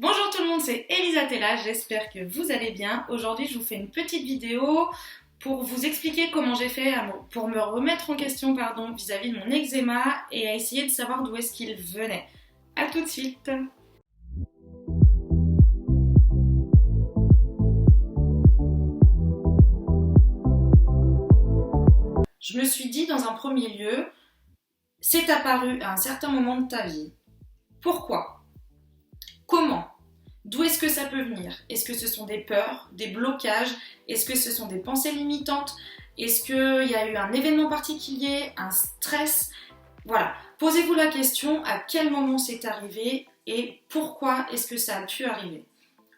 Bonjour tout le monde, c'est Elisa Tella, j'espère que vous allez bien. Aujourd'hui, je vous fais une petite vidéo pour vous expliquer comment j'ai fait pour me remettre en question vis-à-vis de mon eczéma et à essayer de savoir d'où est-ce qu'il venait. A tout de suite. Je me suis dit dans un premier lieu, c'est apparu à un certain moment de ta vie. Pourquoi ? Comment ? D'où est-ce que ça peut venir ? Est-ce que ce sont des peurs, des blocages ? Est-ce que ce sont des pensées limitantes ? Est-ce qu'il y a eu un événement particulier, un stress ? Voilà, posez-vous la question à quel moment c'est arrivé et pourquoi est-ce que ça a pu arriver.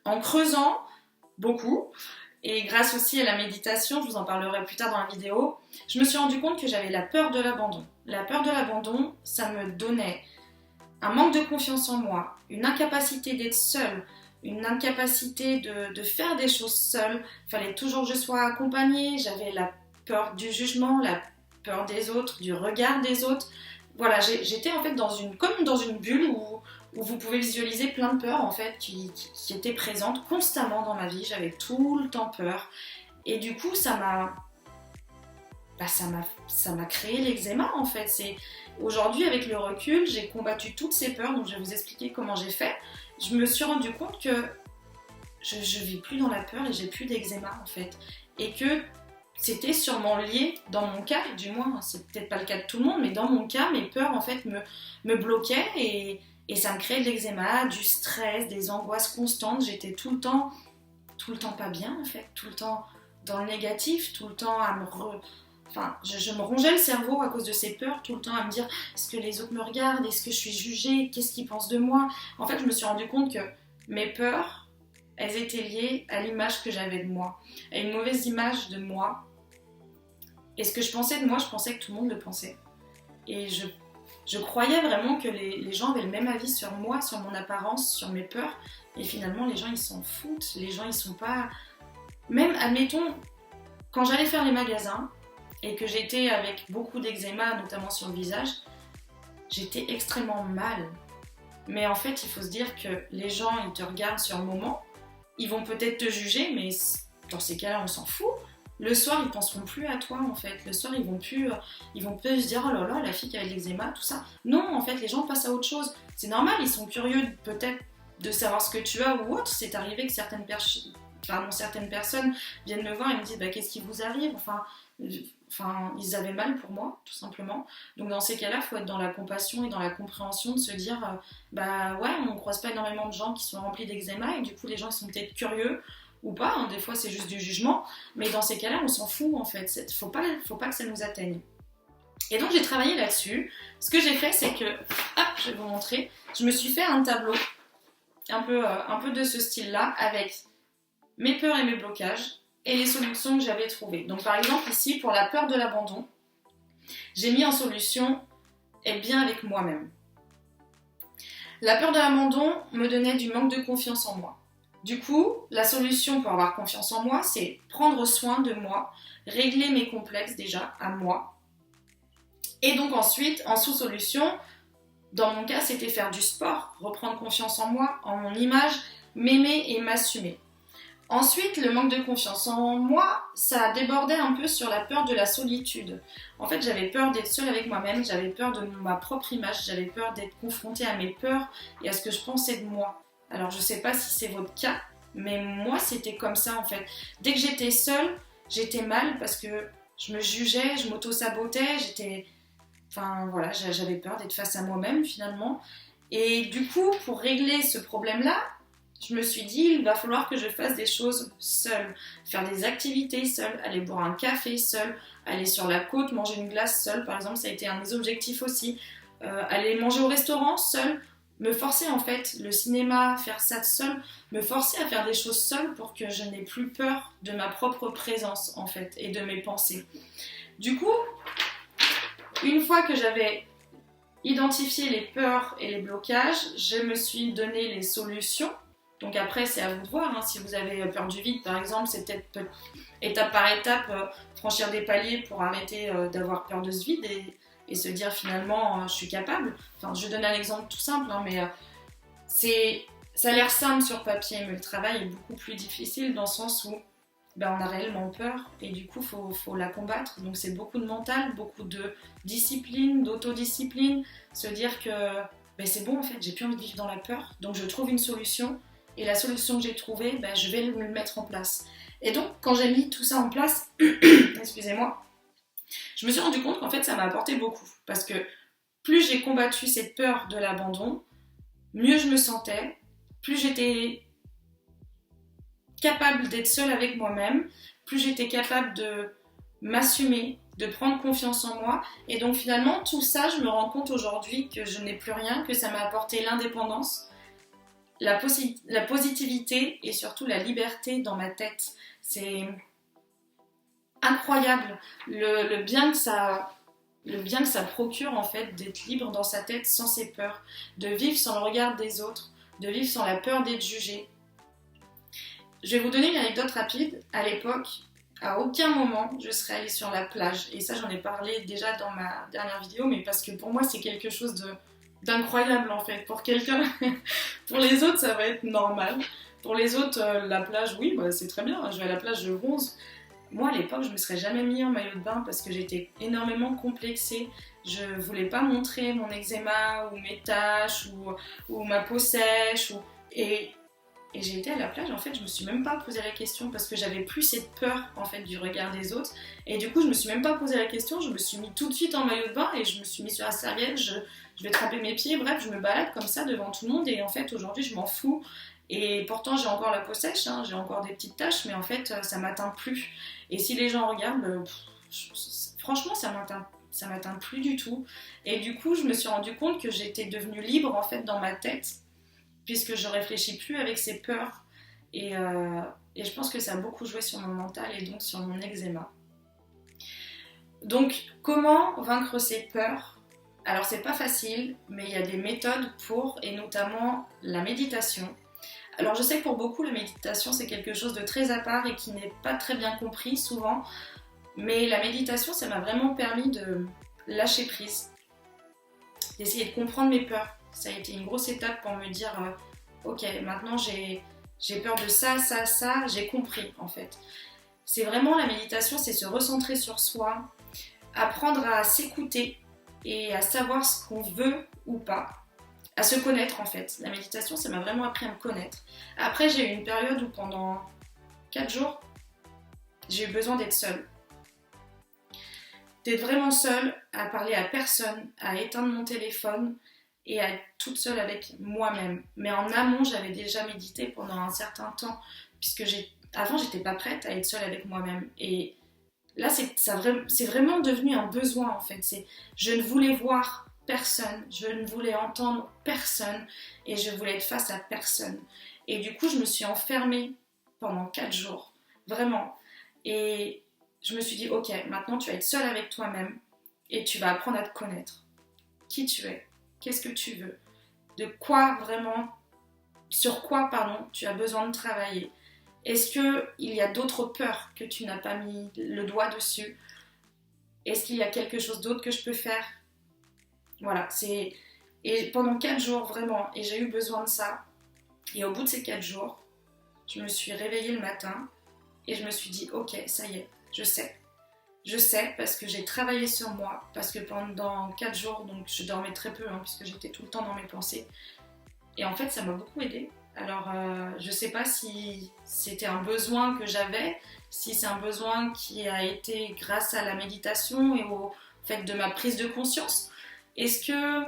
En creusant beaucoup, et grâce aussi à la méditation, je vous en parlerai plus tard dans la vidéo, je me suis rendu compte que j'avais la peur de l'abandon. La peur de l'abandon, ça me donnait un manque de confiance en moi, une incapacité d'être seule, une incapacité de faire des choses seule. Il fallait toujours que je sois accompagnée, j'avais la peur du jugement, la peur des autres, du regard des autres. Voilà, j'étais en fait comme dans une bulle où vous pouvez visualiser plein de peurs en fait qui étaient présentes constamment dans ma vie. J'avais tout le temps peur. Et du coup, ça m'a créé l'eczéma en fait. Aujourd'hui, avec le recul, j'ai combattu toutes ces peurs, donc je vais vous expliquer comment j'ai fait. Je me suis rendu compte que je vis plus dans la peur et j'ai plus d'eczéma en fait. Et que c'était sûrement lié, dans mon cas, du moins, c'est peut-être pas le cas de tout le monde, mais dans mon cas, mes peurs en fait me bloquaient et ça me créait de l'eczéma, du stress, des angoisses constantes. J'étais tout le temps pas bien en fait, tout le temps dans le négatif, tout le temps à je me rongeais le cerveau à cause de ces peurs, tout le temps à me dire est-ce que les autres me regardent, est-ce que je suis jugée, qu'est-ce qu'ils pensent de moi. En fait, je me suis rendu compte que mes peurs, elles étaient liées à l'image que j'avais de moi, à une mauvaise image de moi. Et ce que je pensais de moi, je pensais que tout le monde le pensait. Et je croyais vraiment que les gens avaient le même avis sur moi, sur mon apparence, sur mes peurs. Et finalement, les gens, ils s'en foutent. Les gens, ils sont pas... Même, admettons, quand j'allais faire les magasins, et que j'étais avec beaucoup d'eczéma, notamment sur le visage, j'étais extrêmement mal. Mais en fait, il faut se dire que les gens, ils te regardent sur le moment, ils vont peut-être te juger, mais dans ces cas-là, on s'en fout. Le soir, ils penseront plus à toi, en fait. Le soir, ils vont plus se dire, oh là là, la fille qui a de l'eczéma, tout ça. Non, en fait, les gens passent à autre chose. C'est normal, ils sont curieux peut-être de savoir ce que tu as ou autre. C'est arrivé que certaines personnes viennent me voir et me disent, bah, qu'est-ce qui vous arrive ? Ils avaient mal pour moi, tout simplement. Donc dans ces cas-là, il faut être dans la compassion et dans la compréhension de se dire bah ouais, on ne croise pas énormément de gens qui sont remplis d'eczéma et du coup les gens ils sont peut-être curieux ou pas, hein, des fois c'est juste du jugement, mais dans ces cas-là on s'en fout en fait, faut pas que ça nous atteigne. Et donc j'ai travaillé là-dessus. Ce que j'ai fait c'est que, je vais vous montrer, je me suis fait un tableau un peu de ce style-là avec mes peurs et mes blocages et les solutions que j'avais trouvées. Donc par exemple ici, pour la peur de l'abandon, j'ai mis en solution être bien avec moi-même. La peur de l'abandon me donnait du manque de confiance en moi. Du coup, la solution pour avoir confiance en moi, c'est prendre soin de moi, régler mes complexes déjà à moi. Et donc ensuite, en sous-solution, dans mon cas, c'était faire du sport, reprendre confiance en moi, en mon image, m'aimer et m'assumer. Ensuite, le manque de confiance en moi, ça débordait un peu sur la peur de la solitude. En fait, j'avais peur d'être seule avec moi-même, j'avais peur de ma propre image, j'avais peur d'être confrontée à mes peurs et à ce que je pensais de moi. Alors, je sais pas si c'est votre cas, mais moi, c'était comme ça en fait. Dès que j'étais seule, j'étais mal parce que je me jugeais, je m'auto-sabotais, j'avais peur d'être face à moi-même finalement. Et du coup, pour régler ce problème-là, je me suis dit, il va falloir que je fasse des choses seule, faire des activités seule, aller boire un café seule, aller sur la côte, manger une glace seule, par exemple, ça a été un des objectifs aussi, aller manger au restaurant seule, me forcer en fait, le cinéma, faire ça seule, me forcer à faire des choses seule pour que je n'ai plus peur de ma propre présence en fait, et de mes pensées. Du coup, une fois que j'avais identifié les peurs et les blocages, je me suis donné les solutions. Donc après, c'est à vous de voir. Hein. Si vous avez peur du vide, par exemple, c'est peut-être étape par étape franchir des paliers pour arrêter d'avoir peur de ce vide et se dire finalement, je suis capable. Enfin, je donne un exemple tout simple, hein, mais c'est Ça a l'air simple sur papier, mais le travail est beaucoup plus difficile dans le sens où on a réellement peur et du coup, faut la combattre. Donc, c'est beaucoup de mental, beaucoup de discipline, d'autodiscipline. Se dire que c'est bon, en fait, j'ai plus envie de vivre dans la peur. Donc, je trouve une solution. Et la solution que j'ai trouvée, je vais le mettre en place. Et donc, quand j'ai mis tout ça en place, excusez-moi, je me suis rendu compte qu'en fait, ça m'a apporté beaucoup. Parce que plus j'ai combattu cette peur de l'abandon, mieux je me sentais, plus j'étais capable d'être seule avec moi-même, plus j'étais capable de m'assumer, de prendre confiance en moi. Et donc finalement, tout ça, je me rends compte aujourd'hui que je n'ai plus rien, que ça m'a apporté l'indépendance, la positivité et surtout la liberté dans ma tête. C'est incroyable le bien que ça procure en fait d'être libre dans sa tête sans ses peurs, de vivre sans le regard des autres, de vivre sans la peur d'être jugé. Je vais vous donner une anecdote rapide. À l'époque, à aucun moment je serais allée sur la plage. Et ça, j'en ai parlé déjà dans ma dernière vidéo, mais parce que pour moi, c'est quelque chose d'incroyable en fait. Pour quelqu'un, pour les autres, ça va être normal. Pour les autres, la plage, oui, c'est très bien. Je vais à la plage, je bronze. Moi, à l'époque, je me serais jamais mis en maillot de bain parce que j'étais énormément complexée. Je voulais pas montrer mon eczéma ou mes taches ou ma peau sèche. Et j'ai été à la plage, en fait, je me suis même pas posé la question parce que j'avais plus cette peur en fait du regard des autres. Et du coup, je me suis même pas posé la question. Je me suis mis tout de suite en maillot de bain et je me suis mis sur la serviette. Je vais tremper mes pieds. Bref, je me balade comme ça devant tout le monde. Et en fait, aujourd'hui, je m'en fous. Et pourtant, j'ai encore la peau sèche, j'ai encore des petites taches, mais en fait, ça m'atteint plus. Et si les gens regardent, franchement, ça m'atteint plus du tout. Et du coup, je me suis rendu compte que j'étais devenue libre en fait dans ma tête, puisque je réfléchis plus avec ces peurs. Et je pense que ça a beaucoup joué sur mon mental et donc sur mon eczéma. Donc, comment vaincre ces peurs ? Alors, c'est pas facile, mais il y a des méthodes pour, et notamment la méditation. Alors je sais que pour beaucoup la méditation c'est quelque chose de très à part et qui n'est pas très bien compris souvent, mais la méditation ça m'a vraiment permis de lâcher prise, d'essayer de comprendre mes peurs. Ça a été une grosse étape pour me dire ok maintenant j'ai peur de ça, j'ai compris en fait. C'est vraiment la méditation, c'est se recentrer sur soi, apprendre à s'écouter et à savoir ce qu'on veut ou pas. À se connaître en fait. La méditation, ça m'a vraiment appris à me connaître. Après, j'ai eu une période où pendant 4 jours, j'ai eu besoin d'être seule. D'être vraiment seule, à parler à personne, à éteindre mon téléphone et à être toute seule avec moi-même. Mais en amont, j'avais déjà médité pendant un certain temps, puisque avant, j'étais pas prête à être seule avec moi-même. Et là, c'est vraiment devenu un besoin en fait. Je ne voulais voir personne, je ne voulais entendre personne et je voulais être face à personne. Et du coup, je me suis enfermée pendant 4 jours, vraiment. Et je me suis dit, ok, maintenant tu vas être seule avec toi-même et tu vas apprendre à te connaître. Qui tu es, qu'est-ce que tu veux, sur quoi, tu as besoin de travailler. Est-ce qu'il y a d'autres peurs que tu n'as pas mis le doigt dessus ? Est-ce qu'il y a quelque chose d'autre que je peux faire ? Voilà, et pendant 4 jours vraiment, et j'ai eu besoin de ça. Et au bout de ces 4 jours, je me suis réveillée le matin et je me suis dit, ok, ça y est, je sais. Je sais parce que j'ai travaillé sur moi, parce que pendant 4 jours, donc je dormais très peu, puisque j'étais tout le temps dans mes pensées. Et en fait, ça m'a beaucoup aidée. Alors, je sais pas si c'était un besoin que j'avais, si c'est un besoin qui a été grâce à la méditation et au fait de ma prise de conscience. Est-ce que,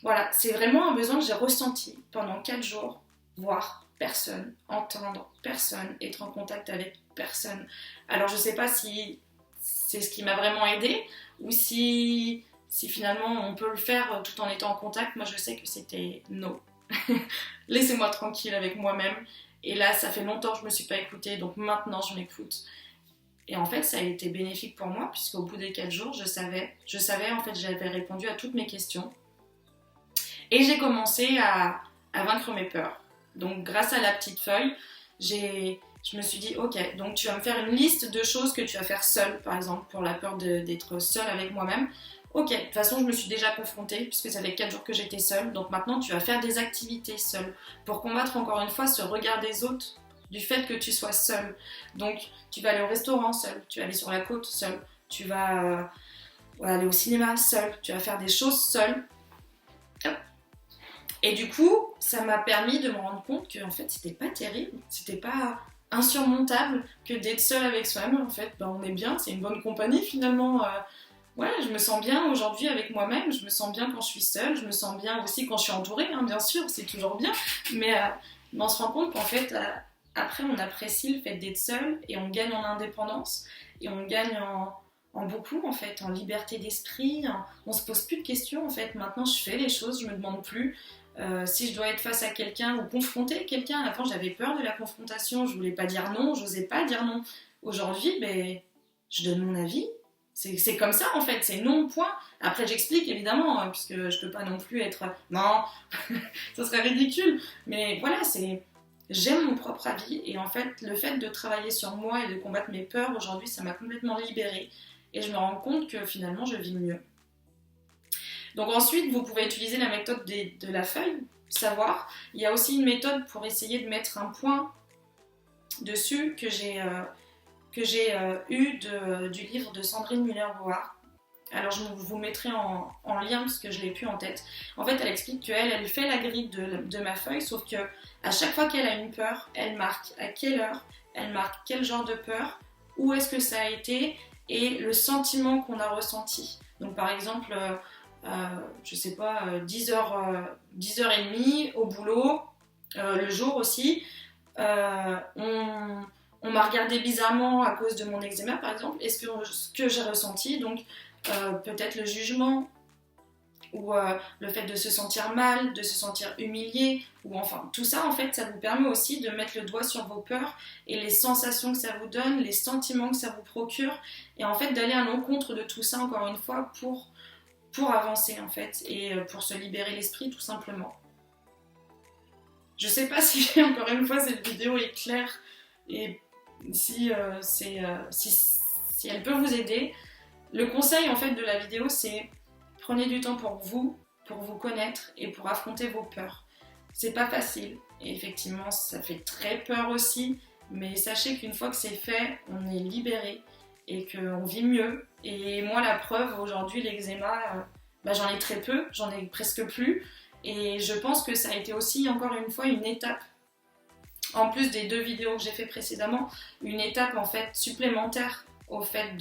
voilà, c'est vraiment un besoin que j'ai ressenti pendant 4 jours, voir personne, entendre personne, être en contact avec personne. Alors je sais pas si c'est ce qui m'a vraiment aidée ou si finalement on peut le faire tout en étant en contact. Moi je sais que c'était no. Laissez-moi tranquille avec moi-même. Et là ça fait longtemps que je me suis pas écoutée, donc maintenant je m'écoute. Et en fait, ça a été bénéfique pour moi, puisqu'au bout des 4 jours, je savais, en fait, j'avais répondu à toutes mes questions. Et j'ai commencé à vaincre mes peurs. Donc, grâce à la petite feuille, je me suis dit, ok, donc tu vas me faire une liste de choses que tu vas faire seule, par exemple, pour la peur d'être seule avec moi-même. Ok, de toute façon, je me suis déjà confrontée, puisque ça fait 4 jours que j'étais seule. Donc maintenant, tu vas faire des activités seule pour combattre encore une fois ce regard des autres du fait que tu sois seule. Donc, tu vas aller au restaurant seule, tu vas aller sur la côte seule, tu vas aller au cinéma seule, tu vas faire des choses seule. Et du coup, ça m'a permis de me rendre compte que en fait, c'était pas terrible, c'était pas insurmontable que d'être seule avec soi-même. En fait, ben, on est bien, c'est une bonne compagnie finalement. Ouais, je me sens bien aujourd'hui avec moi-même, je me sens bien quand je suis seule, je me sens bien aussi quand je suis entourée, hein, bien sûr, c'est toujours bien, mais on se rend compte qu'en fait, après, on apprécie le fait d'être seule et on gagne en indépendance et on gagne en beaucoup, en fait, en liberté d'esprit, on se pose plus de questions, en fait, maintenant je fais les choses, je me demande plus si je dois être face à quelqu'un ou confronter quelqu'un. Avant, j'avais peur de la confrontation, je voulais pas dire non, j'osais pas dire non. Aujourd'hui, ben, je donne mon avis. C'est comme ça en fait, c'est non, point. Après j'explique évidemment, hein, puisque je peux pas non plus être... Non, ça serait ridicule. Mais voilà, j'aime mon propre avis et en fait le fait de travailler sur moi et de combattre mes peurs aujourd'hui, ça m'a complètement libérée. Et je me rends compte que finalement je vis mieux. Donc ensuite, vous pouvez utiliser la méthode de la feuille, savoir. Il y a aussi une méthode pour essayer de mettre un point dessus que j'ai eu du livre de Sandrine Muller-Board. Alors je vous mettrai en lien parce que je l'ai plus en tête. En fait, elle explique qu'elle fait la grille de ma feuille, sauf que à chaque fois qu'elle a une peur, elle marque à quelle heure, elle marque quel genre de peur, où est-ce que ça a été et le sentiment qu'on a ressenti. Donc par exemple, je sais pas, 10h30 au boulot, le jour aussi, on m'a regardé bizarrement à cause de mon eczéma par exemple. Est-ce que ce que j'ai ressenti, donc peut-être le jugement ou le fait de se sentir mal, de se sentir humilié, ou enfin tout ça en fait ça vous permet aussi de mettre le doigt sur vos peurs et les sensations que ça vous donne, les sentiments que ça vous procure et en fait d'aller à l'encontre de tout ça encore une fois pour avancer en fait et pour se libérer l'esprit tout simplement. Je sais pas si encore une fois cette vidéo est claire et si elle peut vous aider. Le conseil en fait de la vidéo c'est prenez du temps pour vous connaître et pour affronter vos peurs. C'est pas facile et effectivement ça fait très peur aussi, mais sachez qu'une fois que c'est fait, on est libéré et qu'on vit mieux. Et moi la preuve aujourd'hui l'eczéma, j'en ai très peu, j'en ai presque plus et je pense que ça a été aussi encore une fois une étape. En plus des 2 vidéos que j'ai fait précédemment, une étape en fait supplémentaire au fait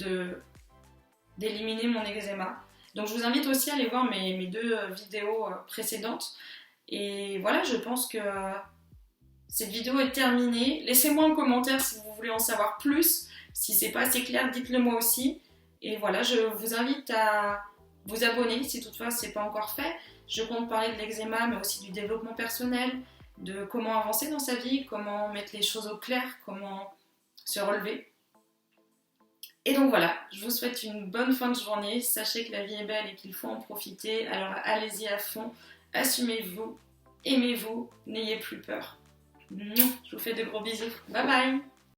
d'éliminer mon eczéma. Donc je vous invite aussi à aller voir mes 2 vidéos précédentes. Et voilà, je pense que cette vidéo est terminée. Laissez-moi un commentaire si vous voulez en savoir plus. Si c'est pas assez clair, dites-le moi aussi. Et voilà, je vous invite à vous abonner si toutefois c'est pas encore fait. Je compte parler de l'eczéma, mais aussi du développement personnel, de comment avancer dans sa vie, comment mettre les choses au clair, comment se relever. Et donc voilà, je vous souhaite une bonne fin de journée. Sachez que la vie est belle et qu'il faut en profiter. Alors allez-y à fond, assumez-vous, aimez-vous, n'ayez plus peur. Je vous fais de gros bisous. Bye bye!